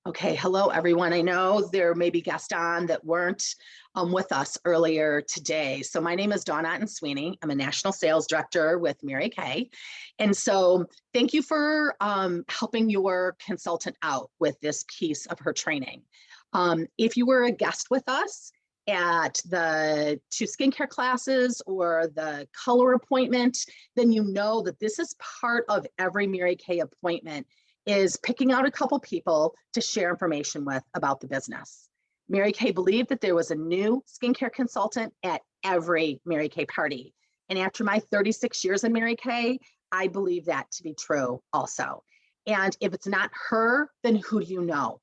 Okay, hello everyone. I know there may be guests on that weren't with us earlier today. So my name is Otten-Sweeney. I'm a national sales director with Mary Kay. And so thank you for helping your consultant out with this piece of her training. If you were a guest with us at the 2 skincare classes or the color appointment, then you know that this is part of every Mary Kay appointment, is picking out a couple people to share information with about the business. Mary Kay believed that there was a new skincare consultant at every Mary Kay party. And after my 36 years in Mary Kay, I believe that to be true also. And if it's not her, then who do you know?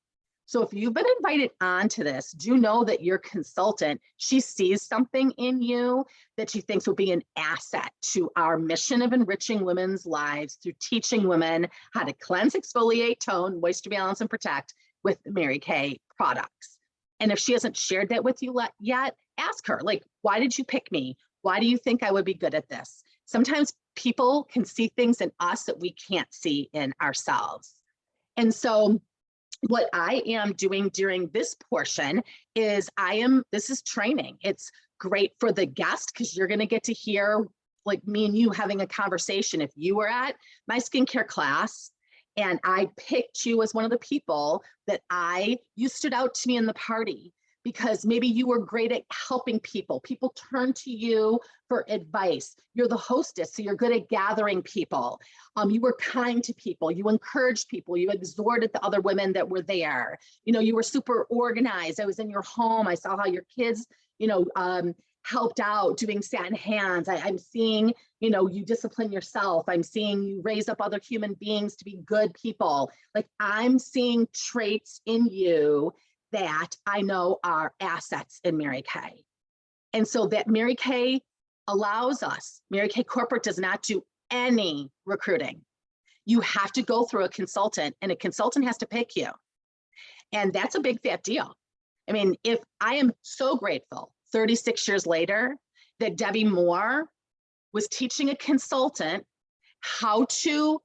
So if you've been invited onto this, do know that your consultant, she sees something in you that she thinks will be an asset to our mission of enriching women's lives through teaching women how to cleanse, exfoliate, tone, moisture balance, and protect with Mary Kay products. And if she hasn't shared that with you yet, ask her, like, why did you pick me? Why do you think I would be good at this? Sometimes people can see things in us that we can't see in ourselves. And so what I am doing during this portion is this is training. It's great for the guest because you're going to get to hear like me and you having a conversation. If you were at my skincare class and I picked you as one of the people that you stood out to me in the party because maybe you were great at helping people. People turn to you for advice. You're the hostess, so you're good at gathering people. You were kind to people. You encouraged people. You exhorted the other women that were there. You know, you were super organized. I was in your home. I saw how your kids, helped out doing satin hands. I'm seeing, you discipline yourself. I'm seeing you raise up other human beings to be good people. Like I'm seeing traits in you that I know are assets in Mary Kay. And so that Mary Kay allows us, Mary Kay Corporate does not do any recruiting. You have to go through a consultant and a consultant has to pick you. And that's a big fat deal. I mean, if I am so grateful 36 years later that Debbie Moore was teaching a consultant how to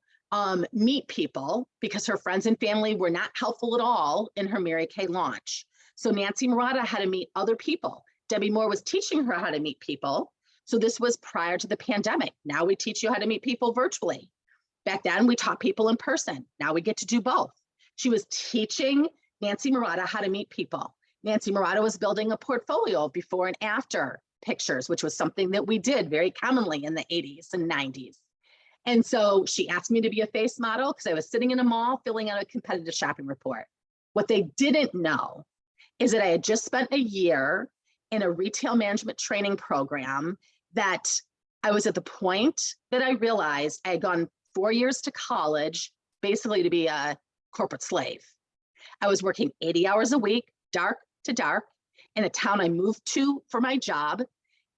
meet people because her friends and family were not helpful at all in her Mary Kay launch. So Nancy Murata had to meet other people. Debbie Moore was teaching her how to meet people. So this was prior to the pandemic. Now we teach you how to meet people virtually. Back then we taught people in person. Now we get to do both. She was teaching Nancy Murata how to meet people. Nancy Murata was building a portfolio of before and after pictures, which was something that we did very commonly in the 80s and 90s. And so she asked me to be a face model because I was sitting in a mall filling out a competitive shopping report. What they didn't know is that I had just spent a year in a retail management training program that I was at the point that I realized I had gone 4 years to college, basically to be a corporate slave. I was working 80 hours a week, dark to dark, in a town I moved to for my job.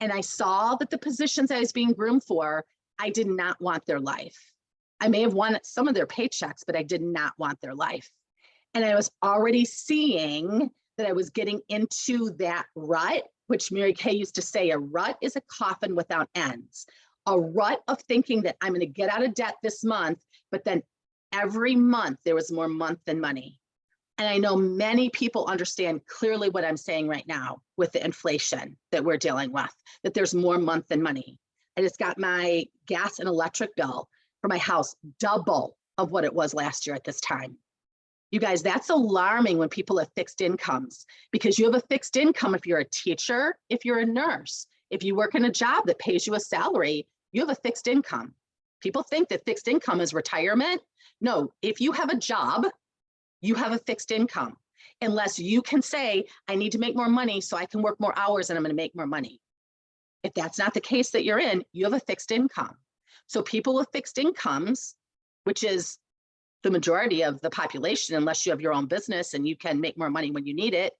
And I saw that the positions I was being groomed for, I did not want their life. I may have wanted some of their paychecks, but I did not want their life. And I was already seeing that I was getting into that rut, which Mary Kay used to say, a rut is a coffin without ends. A rut of thinking that I'm going to get out of debt this month, but then every month there was more month than money. And I know many people understand clearly what I'm saying right now with the inflation that we're dealing with, that there's more month than money. I just got my gas and electric bill for my house double of what it was last year at this time. You guys, that's alarming when people have fixed incomes, because you have a fixed income if you're a teacher, if you're a nurse, if you work in a job that pays you a salary, you have a fixed income. People think that fixed income is retirement. No, if you have a job, you have a fixed income, unless you can say, I need to make more money so I can work more hours and I'm going to make more money. If that's not the case that you're in, you have a fixed income. So people with fixed incomes, which is the majority of the population, unless you have your own business and you can make more money when you need it,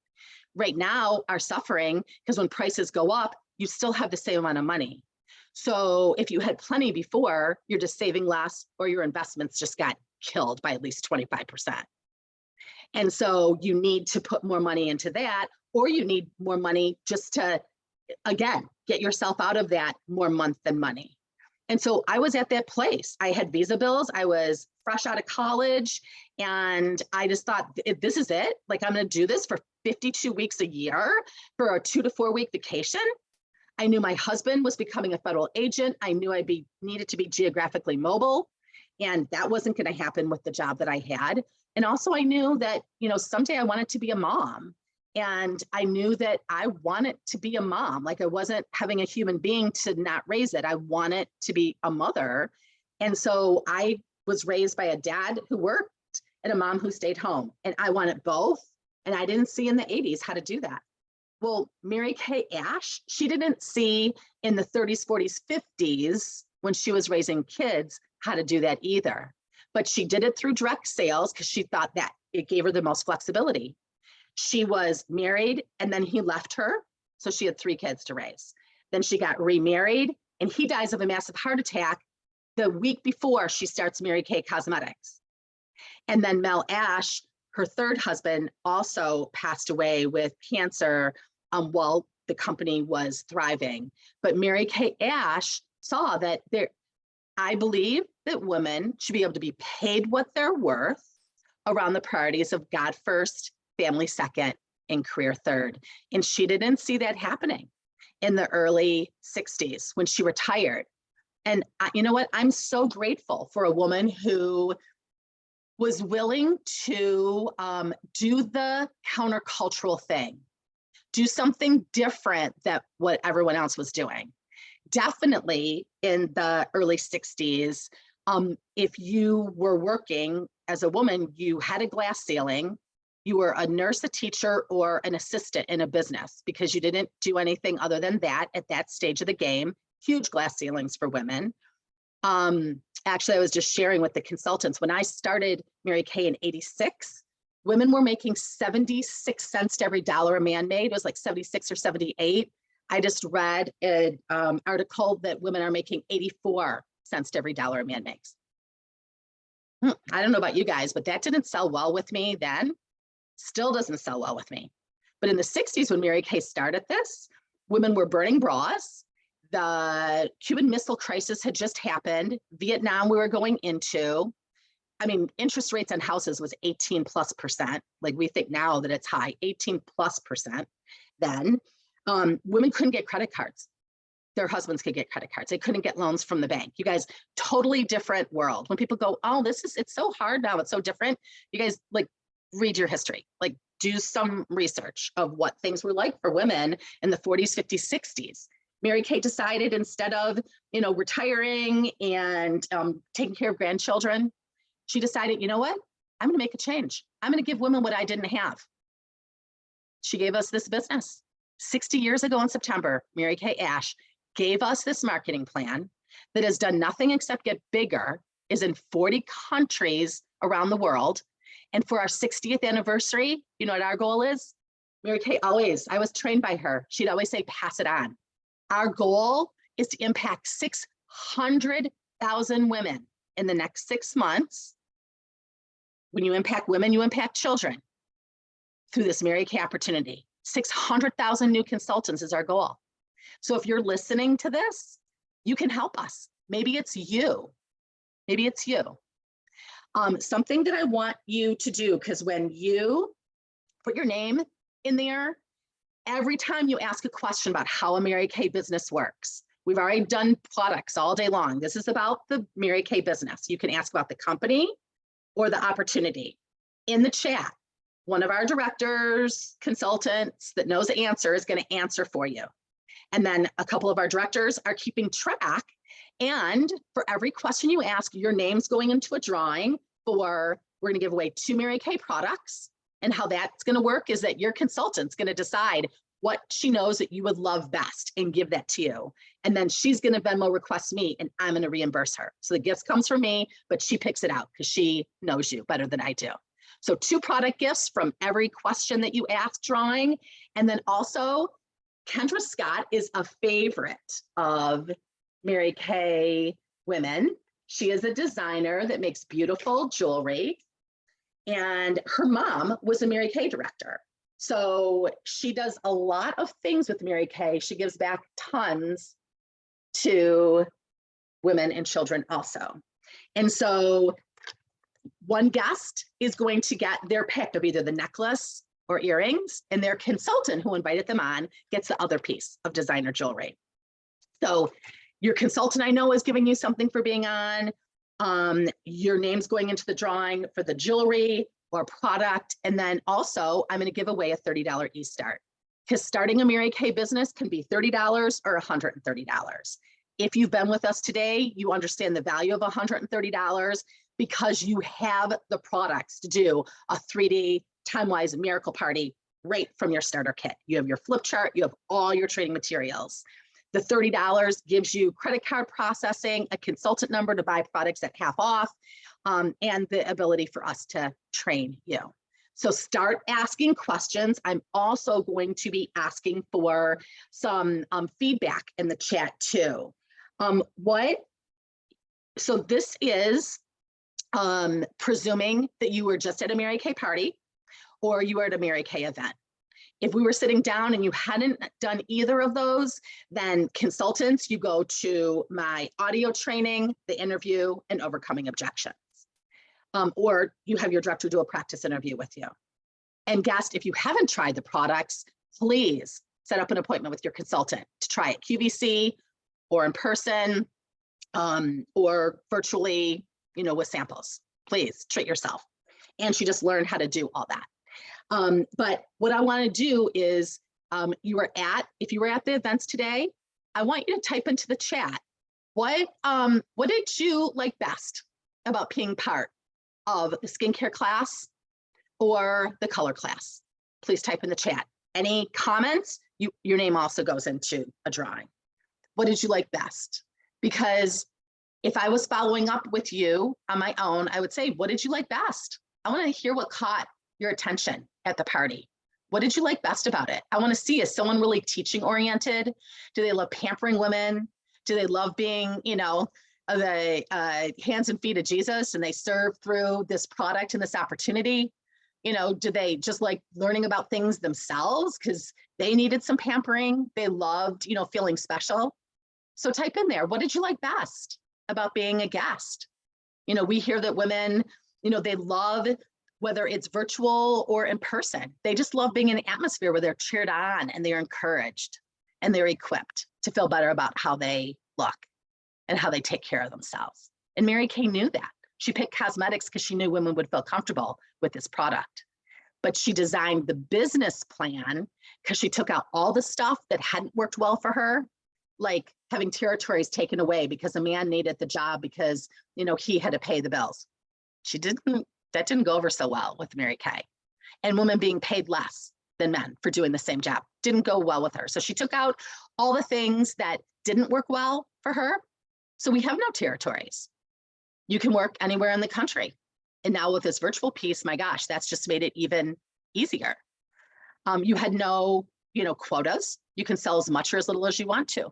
right now are suffering because when prices go up, you still have the same amount of money. So if you had plenty before, you're just saving less, or your investments just got killed by at least 25%. And so you need to put more money into that, or you need more money just to, again, get yourself out of that more month than money. And so I was at that place. I had visa bills. I was fresh out of college. And I just thought, this is it. Like, I'm going to do this for 52 weeks a year for a 2 to 4 week vacation. I knew my husband was becoming a federal agent. I knew needed to be geographically mobile. And that wasn't going to happen with the job that I had. And also I knew that, someday I wanted to be a mom. And I knew that I wanted to be a mom. Like, I wasn't having a human being to not raise it. I wanted to be a mother. And so I was raised by a dad who worked and a mom who stayed home. And I wanted both. And I didn't see in the 80s how to do that. Well, Mary Kay Ash, she didn't see in the 30s, 40s, 50s when she was raising kids how to do that either. But she did it through direct sales because she thought that it gave her the most flexibility. She was married and then he left her. So she had 3 kids to raise. Then she got remarried and he dies of a massive heart attack the week before she starts Mary Kay Cosmetics. And then Mel Ash, her 3rd husband, also passed away with cancer while the company was thriving. But Mary Kay Ash saw that I believe that women should be able to be paid what they're worth around the priorities of God first, family second, and career third. And she didn't see that happening in the early 60s when she retired. And you know what? I'm so grateful for a woman who was willing to do the countercultural thing, do something different than what everyone else was doing. Definitely in the early 60s, if you were working as a woman, you had a glass ceiling. You were a nurse, a teacher, or an assistant in a business because you didn't do anything other than that at that stage of the game. Huge glass ceilings for women. Actually, I was just sharing with the consultants, when I started Mary Kay in '86, women were making 76 cents to every dollar a man made. It was like 76 or 78. I just read an article that women are making 84 cents to every dollar a man makes. I don't know about you guys, but that didn't sell well with me then. Still doesn't sell well with me. But in the 60s, when Mary Kay started this, women were burning bras. The Cuban Missile Crisis had just happened. Vietnam we were going into. I mean, interest rates on houses was 18+%. Like, we think now that it's high, 18+% then. Women couldn't get credit cards. Their husbands could get credit cards. They couldn't get loans from the bank. You guys, totally different world. When people go, oh, it's so hard now, it's so different. You guys, like, read your history, like, do some research of what things were like for women in the 40s, 50s, 60s. Mary Kay decided, instead of, retiring and taking care of grandchildren, she decided, you know what? I'm going to make a change. I'm going to give women what I didn't have. She gave us this business. 60 years ago in September, Mary Kay Ash gave us this marketing plan that has done nothing except get bigger, is in 40 countries around the world. And for our 60th anniversary, you know what our goal is? Mary Kay always, I was trained by her. She'd always say, pass it on. Our goal is to impact 600,000 women in the next 6 months. When you impact women, you impact children through this Mary Kay opportunity. 600,000 new consultants is our goal. So if you're listening to this, you can help us. Maybe it's you. Maybe it's you. Something that I want you to do, because when you put your name in there, every time you ask a question about how a Mary Kay business works, we've already done products all day long. This is about the Mary Kay business. You can ask about the company or the opportunity. In the chat, one of our directors, consultants that knows the answer is going to answer for you. And then a couple of our directors are keeping track. And for every question you ask, your name's going into a drawing for, we're going to give away 2 Mary Kay products. And how that's going to work is that your consultant's going to decide what she knows that you would love best and give that to you. And then she's going to Venmo request me and I'm going to reimburse her. So the gift comes from me, but she picks it out because she knows you better than I do. So 2 product gifts from every question that you ask drawing. And then also Kendra Scott is a favorite of Mary Kay women. She is a designer that makes beautiful jewelry. And her mom was a Mary Kay director. So she does a lot of things with Mary Kay. She gives back tons to women and children also. And so one guest is going to get their pick of either the necklace or earrings, and their consultant who invited them on gets the other piece of designer jewelry. So your consultant, I know, is giving you something for being on. Your name's going into the drawing for the jewelry or product. And then also I'm going to give away a $30 e-start, because starting a Mary Kay business can be $30 or $130. If you've been with us today, you understand the value of $130 because you have the products to do a 3D time-wise miracle party right from your starter kit. You have your flip chart, you have all your training materials. The $30 gives you credit card processing, a consultant number to buy products at half off, and the ability for us to train you. So start asking questions. I'm also going to be asking for some feedback in the chat too. So this is presuming that you were just at a Mary Kay party or you were at a Mary Kay event. If we were sitting down and you hadn't done either of those, then consultants, you go to my audio training, the interview, and overcoming objections. Or you have your director do a practice interview with you. And guest, if you haven't tried the products, please set up an appointment with your consultant to try it QVC or in person or virtually, with samples. Please treat yourself. And she just learned how to do all that. But what I want to do is, if you were at the events today, I want you to type into the chat, what did you like best about being part of the skincare class or the color class? Please type in the chat. Any comments? Your name also goes into a drawing. What did you like best? Because if I was following up with you on my own, I would say, what did you like best? I want to hear what caught your attention at the party. What did you like best about it? I want to see, is someone really teaching oriented? Do they love pampering women? Do they love being, the hands and feet of Jesus, and they serve through this product and this opportunity? Do they just like learning about things themselves because they needed some pampering? They loved, feeling special. So type in there, what did you like best about being a guest? We hear that women, they love, whether it's virtual or in person, they just love being in an atmosphere where they're cheered on and they're encouraged and they're equipped to feel better about how they look and how they take care of themselves. And Mary Kay knew that. She picked cosmetics because she knew women would feel comfortable with this product. But she designed the business plan because she took out all the stuff that hadn't worked well for her, like having territories taken away because a man needed the job because, he had to pay the bills. That didn't go over so well with Mary Kay. And women being paid less than men for doing the same job didn't go well with her. So she took out all the things that didn't work well for her. So we have no territories. You can work anywhere in the country. And now with this virtual piece, my gosh, that's just made it even easier. You had no, quotas. You can sell as much or as little as you want to.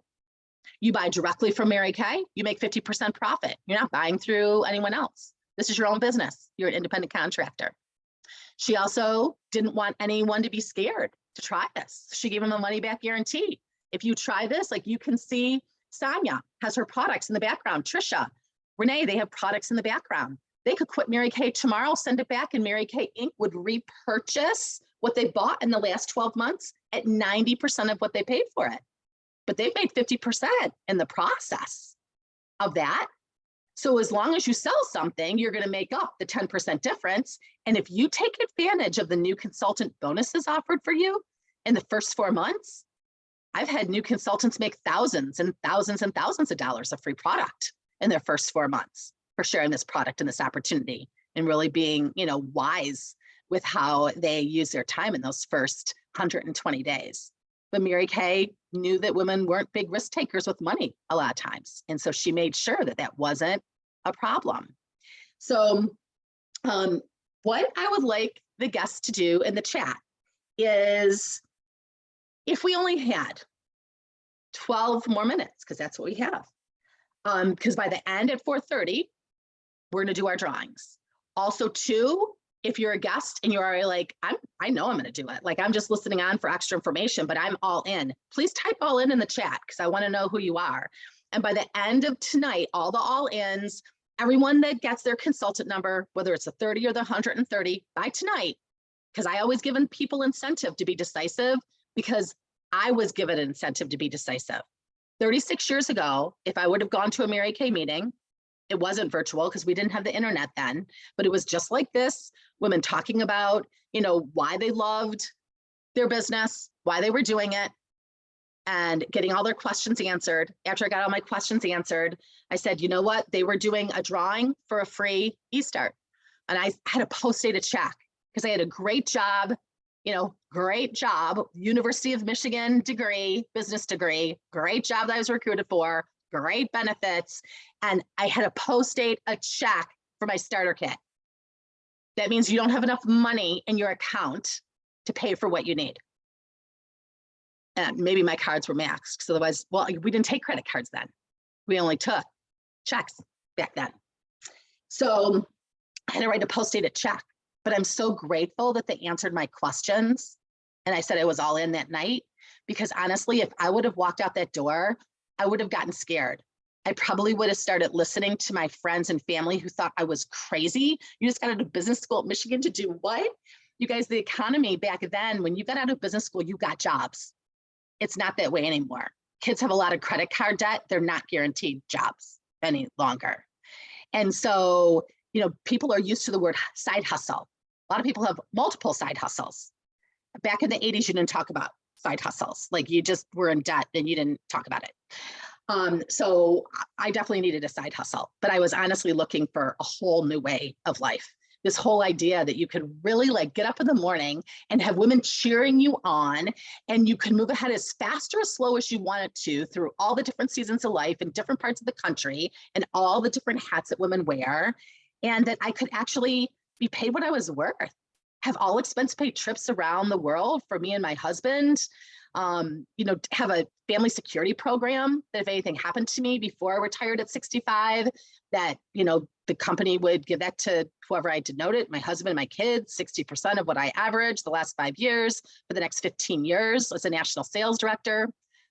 You buy directly from Mary Kay, you make 50% profit. You're not buying through anyone else. This is your own business. You're an independent contractor. She also didn't want anyone to be scared to try this. She gave them a money back guarantee. If you try this, like you can see Sonia has her products in the background. Trisha, Renee, they have products in the background. They could quit Mary Kay tomorrow, send it back, and Mary Kay Inc. would repurchase what they bought in the last 12 months at 90% of what they paid for it. But they've made 50% in the process of that. So as long as you sell something, you're going to make up the 10% difference. And if you take advantage of the new consultant bonuses offered for you in the first 4 months, I've had new consultants make thousands and thousands and thousands of dollars of free product in their first 4 months for sharing this product and this opportunity and really being, wise with how they use their time in those first 120 days. But Mary Kay knew that women weren't big risk takers with money a lot of times. And so she made sure that that wasn't a problem. So what I would like the guests to do in the chat is, if we only had 12 more minutes, because that's what we have, because by the end at 4:30, we're going to do our drawings. Also, too, if you're a guest and you're already like, I know I'm going to do it. Like, I'm just listening on for extra information, but I'm all in. Please type all in the chat because I want to know who you are. And by the end of tonight, all the all-ins, everyone that gets their consultant number, whether it's the 30 or the 130 by tonight, because I always given people incentive to be decisive, because I was given an incentive to be decisive. 36 years ago, if I would have gone to a Mary Kay meeting, it wasn't virtual because we didn't have the internet then, but it was just like this, women talking about, why they loved their business, why they were doing it, and getting all their questions answered. After I got all my questions answered, I said, you know what? They were doing a drawing for a free e-start. And I had to post-date a check because I had a great job, University of Michigan degree, business degree, great job that I was recruited for, great benefits. And I had to post-date a check for my starter kit. That means you don't have enough money in your account to pay for what you need. And maybe my cards were maxed, because otherwise, well, we didn't take credit cards then. We only took checks back then. So I had to write a post-dated check, but I'm so grateful that they answered my questions. And I said I was all in that night, because honestly, if I would have walked out that door, I would have gotten scared. I probably would have started listening to my friends and family who thought I was crazy. You just got out of business school at Michigan to do what? You guys, the economy back then, when you got out of business school, you got jobs. It's not that way anymore. Kids have a lot of credit card debt. They're not guaranteed jobs any longer. And so, people are used to the word side hustle. A lot of people have multiple side hustles. Back in the 80s, you didn't talk about side hustles. Like, you just were in debt and you didn't talk about it. So I definitely needed a side hustle, but I was honestly looking for a whole new way of life. This whole idea that you could really get up in the morning and have women cheering you on, and you can move ahead as fast or as slow as you wanted to through all the different seasons of life in different parts of the country and all the different hats that women wear, and that I could actually be paid what I was worth, have all expense paid trips around the world for me and my husband, have a family security program that if anything happened to me before I retired at 65, that, the company would give that to whoever I denote it, my husband, my kids, 60% of what I averaged the last 5 years for the next 15 years as a national sales director.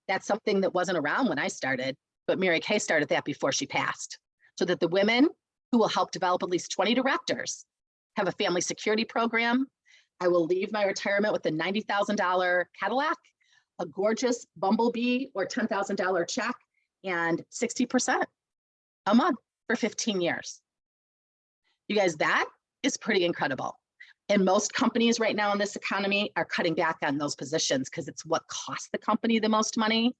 That's something that wasn't around when I started, but Mary Kay started that before she passed, so that the women who will help develop at least 20 directors have a family security program. I will leave my retirement with a $90,000 Cadillac, a gorgeous Bumblebee or $10,000 check, and 60% a month for 15 years. You guys, that is pretty incredible. And most companies right now in this economy are cutting back on those positions because it's what costs the company the most money.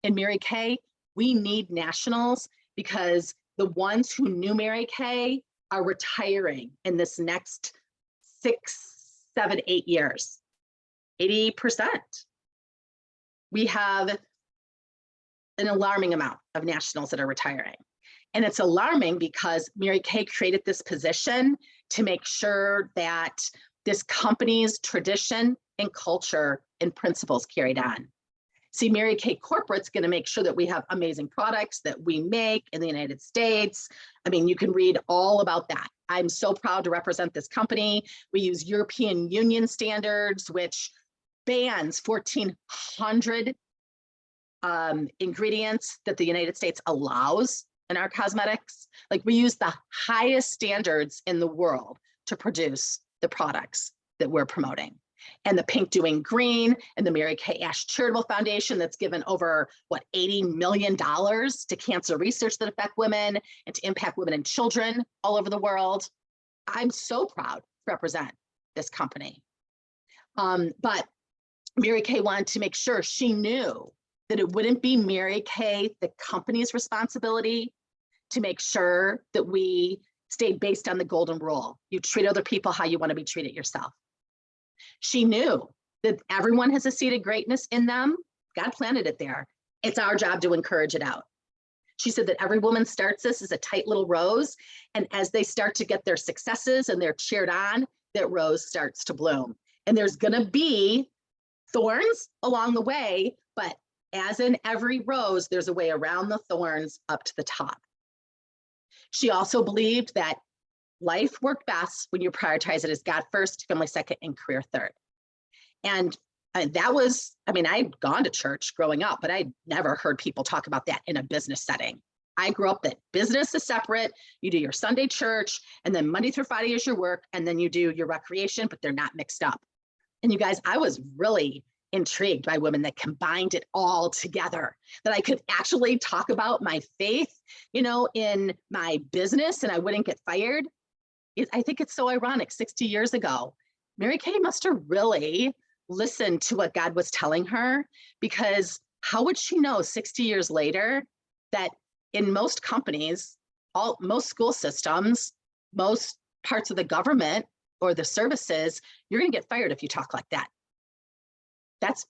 In Mary Kay, we need nationals, because the ones who knew Mary Kay are retiring in this next 6, 7, 8 years, 80%. We have an alarming amount of nationals that are retiring. And it's alarming because Mary Kay created this position to make sure that this company's tradition and culture and principles carried on. See, Mary Kay Corporate's going to make sure that we have amazing products that we make in the United States. I mean, you can read all about that. I'm so proud to represent this company. We use European Union standards, which bans 1,400 ingredients that the United States allows in our cosmetics. Like, we use the highest standards in the world to produce the products that we're promoting. And the Pink Doing Green and the Mary Kay Ash Charitable Foundation that's given over, $80 million to cancer research that affect women and to impact women and children all over the world. I'm so proud to represent this company. But Mary Kay wanted to make sure she knew that it wouldn't be Mary Kay, the company's responsibility, to make sure that we stayed based on the golden rule. You treat other people how you want to be treated yourself. She knew that everyone has a seed of greatness in them. God planted it there. It's our job to encourage it out. She said that every woman starts this as a tight little rose, and as they start to get their successes and they're cheered on, that rose starts to bloom. And there's going to be thorns along the way, but as in every rose, there's a way around the thorns up to the top. She also believed that life worked best when you prioritize it as God first, family second, and career third. And And that was, I mean, I'd gone to church growing up, but I'd never heard people talk about that in a business setting. I grew up that business is separate. You do your Sunday church, and then Monday through Friday is your work, and then you do your recreation, but they're not mixed up. And you guys, I was really intrigued by women that combined it all together, that I could actually talk about my faith, in my business, and I wouldn't get fired. I think it's so ironic. 60 years ago, Mary Kay must have really listened to what God was telling her, because how would she know 60 years later that in most companies, most school systems, most parts of the government or the services, you're going to get fired if you talk like that. That's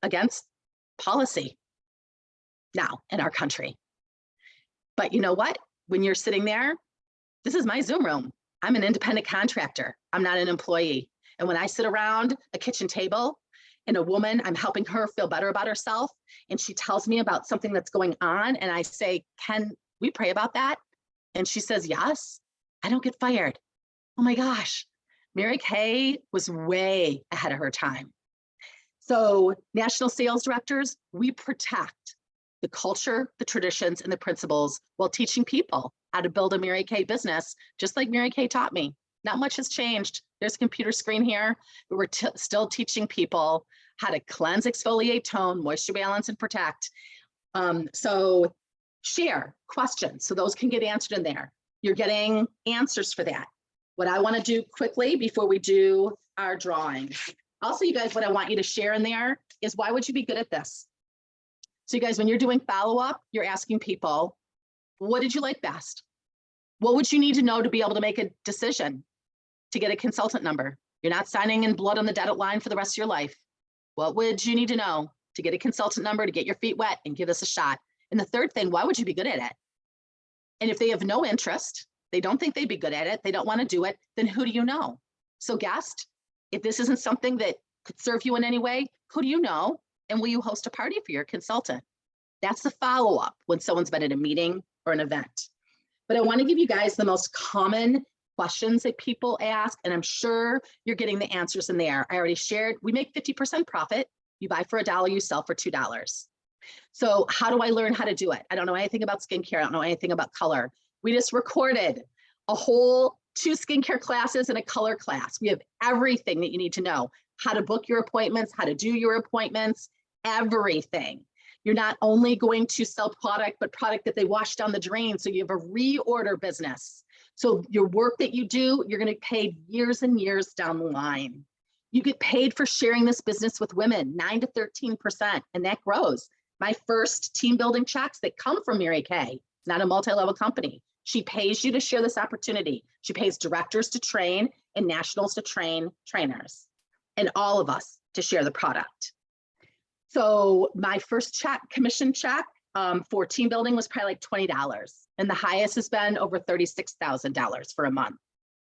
against policy now in our country. But you know what? When you're sitting there, this is my Zoom room. I'm an independent contractor. I'm not an employee. And when I sit around a kitchen table and a woman, I'm helping her feel better about herself, and she tells me about something that's going on, and I say, can we pray about that? And she says, yes, I don't get fired. Oh my gosh, Mary Kay was way ahead of her time. So national sales directors, we protect the culture, the traditions, and the principles while teaching people how to build a Mary Kay business, just like Mary Kay taught me. Not much has changed. There's a computer screen here, but we're still teaching people how to cleanse, exfoliate, tone, moisture balance, and protect. So share questions, so those can get answered in there. You're getting answers for that. What I want to do quickly before we do our drawings. Also, you guys, what I want you to share in there is, why would you be good at this? So you guys, when you're doing follow-up, you're asking people, what did you like best? What would you need to know to be able to make a decision to get a consultant number? You're not signing in blood on the dotted line for the rest of your life. What would you need to know to get a consultant number, to get your feet wet and give this a shot? And the third thing, why would you be good at it? And if they have no interest, they don't think they'd be good at it, they don't want to do it, then who do you know? So guest, if this isn't something that could serve you in any way, who do you know? And will you host a party for your consultant? That's the follow-up when someone's been at a meeting or an event. But I want to give you guys the most common questions that people ask, and I'm sure you're getting the answers in there. I already shared, we make 50% profit. You buy for $1, you sell for $2. So how do I learn how to do it? I don't know anything about skincare. I don't know anything about color. We just recorded a whole 2 skincare classes and a color class. We have everything that you need to know: how to book your appointments, how to do your appointments, everything. You're not only going to sell product, but product that they wash down the drain. So you have a reorder business. So your work that you do, you're going to get paid years and years down the line. You get paid for sharing this business with women, 9 to 13%, and that grows. My first team building checks that come from Mary Kay, it's not a multi-level company. She pays you to share this opportunity. She pays directors to train and nationals to train trainers, and all of us to share the product. So my first check, commission check for team building, was probably like $20. And the highest has been over $36,000 for a month.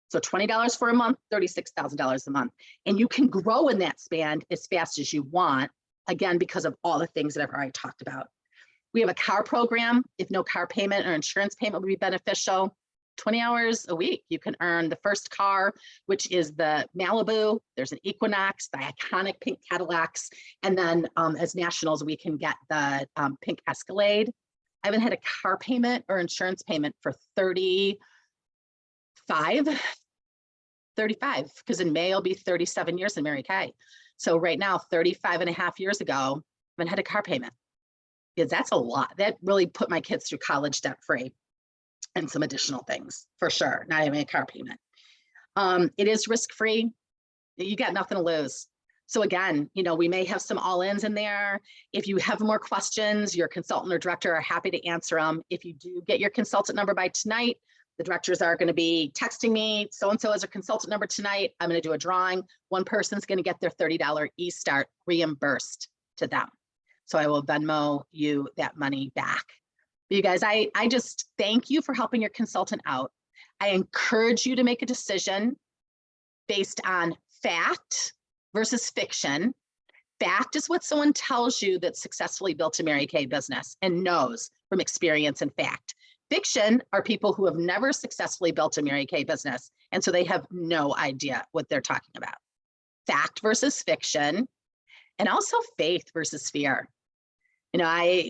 So $20 for a month, $36,000 a month. And you can grow in that span as fast as you want, again, because of all the things that I've already talked about. We have a car program. If no car payment or insurance payment would be beneficial, 20 hours a week, you can earn the first car, which is the Malibu. There's an Equinox, the iconic pink Cadillacs. And then as nationals, we can get the pink Escalade. I haven't had a car payment or insurance payment for 35, because in May, I'll be 37 years in Mary Kay. So right now, 35 and a half years ago, I haven't had a car payment. Because that's a lot. That really put my kids through college debt free and some additional things, for sure, not having a car payment. It is risk-free. You got nothing to lose. So again, we may have some all-ins in there. If you have more questions, your consultant or director are happy to answer them. If you do get your consultant number by tonight, the directors are going to be texting me, so-and-so has a consultant number tonight. I'm going to do a drawing. One person's going to get their $30 e-start reimbursed to them. So I will Venmo you that money back. But you guys, I just thank you for helping your consultant out. I encourage you to make a decision based on fact versus fiction. Fact is what someone tells you that successfully built a Mary Kay business and knows from experience and fact. Fiction are people who have never successfully built a Mary Kay business, and so they have no idea what they're talking about. Fact versus fiction. and also faith versus fear. You know,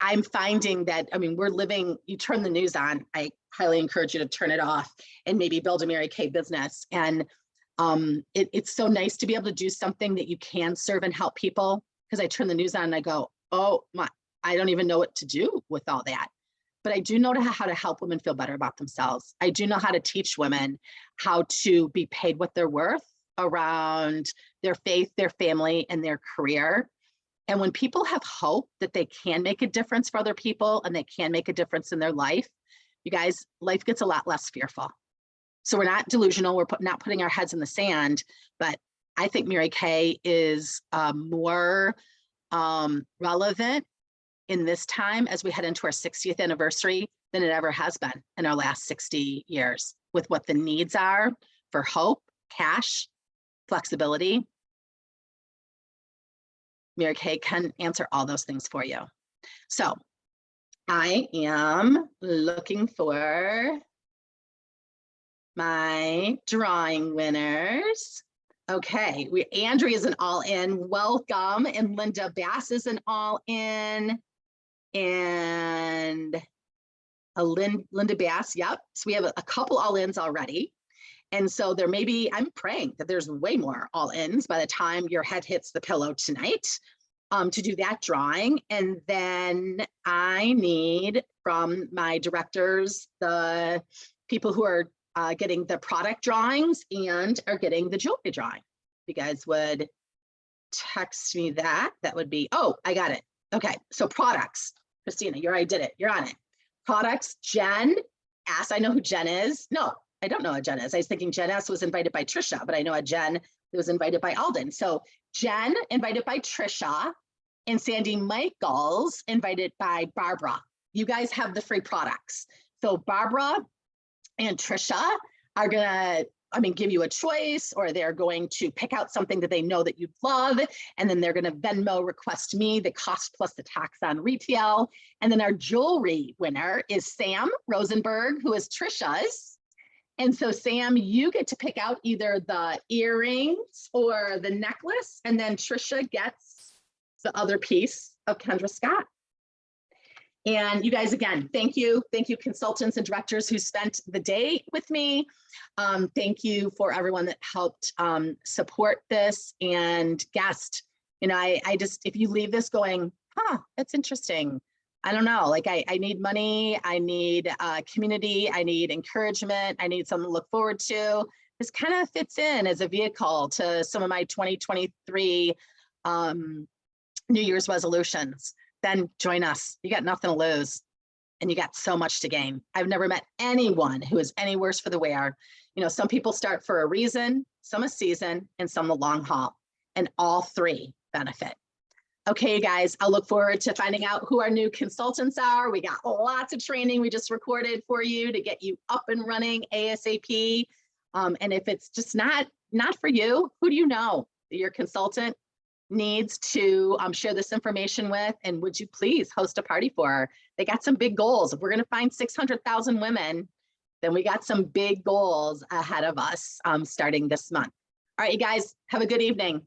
I'm finding that, I mean, we're living, you turn the news on, I highly encourage you to turn it off and maybe build a Mary Kay business. And it's so nice to be able to do something that you can serve and help people. Because I turn the news on and I go, oh my, I don't even know what to do with all that. But I do know how to help women feel better about themselves. I do know how to teach women how to be paid what they're worth around their faith, their family, and their career. And when people have hope that they can make a difference for other people and they can make a difference in their life, you guys, life gets a lot less fearful. So we're not delusional. We're not putting our heads in the sand, but I think Mary Kay is more relevant in this time as we head into our 60th anniversary than it ever has been in our last 60 years, with what the needs are for hope, cash, flexibility. Mary Kay can answer all those things for you. So I am looking for my drawing winners. Okay, Andrea is an all-in, welcome, and Linda Bass is an all-in, and Linda Bass, yep. So we have a couple all-ins already. And so there may be, I'm praying that there's way more all-ins by the time your head hits the pillow tonight to do that drawing. And then I need from my directors, the people who are getting the product drawings and are getting the jewelry drawing. If you guys would text me that, that would be, oh, I got it. Okay, so products. Christina, you already did it. You're on it. Products, Jen asked, I know who Jen is. No, I don't know who Jen is. I was thinking Jen S was invited by Trisha, but I know a Jen that was invited by Alden. So Jen invited by Trisha and Sandy Michaels invited by Barbara. You guys have the free products. So Barbara and Trisha are gonna, give you a choice, or they're going to pick out something that they know that you love, and then they're gonna Venmo request me the cost plus the tax on retail. And then our jewelry winner is Sam Rosenberg, who is Trisha's. And so Sam, you get to pick out either the earrings or the necklace, and then Trisha gets the other piece of Kendra Scott. And you guys, again, thank you. Thank you, consultants and directors who spent the day with me. Thank you for everyone that helped support this, and guest. You know, I just, if you leave this going, that's interesting. I don't know, like I need money, I need community, I need encouragement, I need something to look forward to. This kind of fits in as a vehicle to some of my 2023 New Year's resolutions. Then join us. You got nothing to lose and you got so much to gain. I've never met anyone who is any worse for the wear. You know, some people start for a reason, some a season, and some the long haul, and all three benefit. Okay, you guys, I'll look forward to finding out who our new consultants are. We got lots of training we just recorded for you to get you up and running ASAP. And if it's just not for you, who do you know that your consultant needs to share this information with, and would you please host a party for her? They got some big goals. If we're going to find 600,000 women, then we got some big goals ahead of us starting this month. All right, you guys, have a good evening.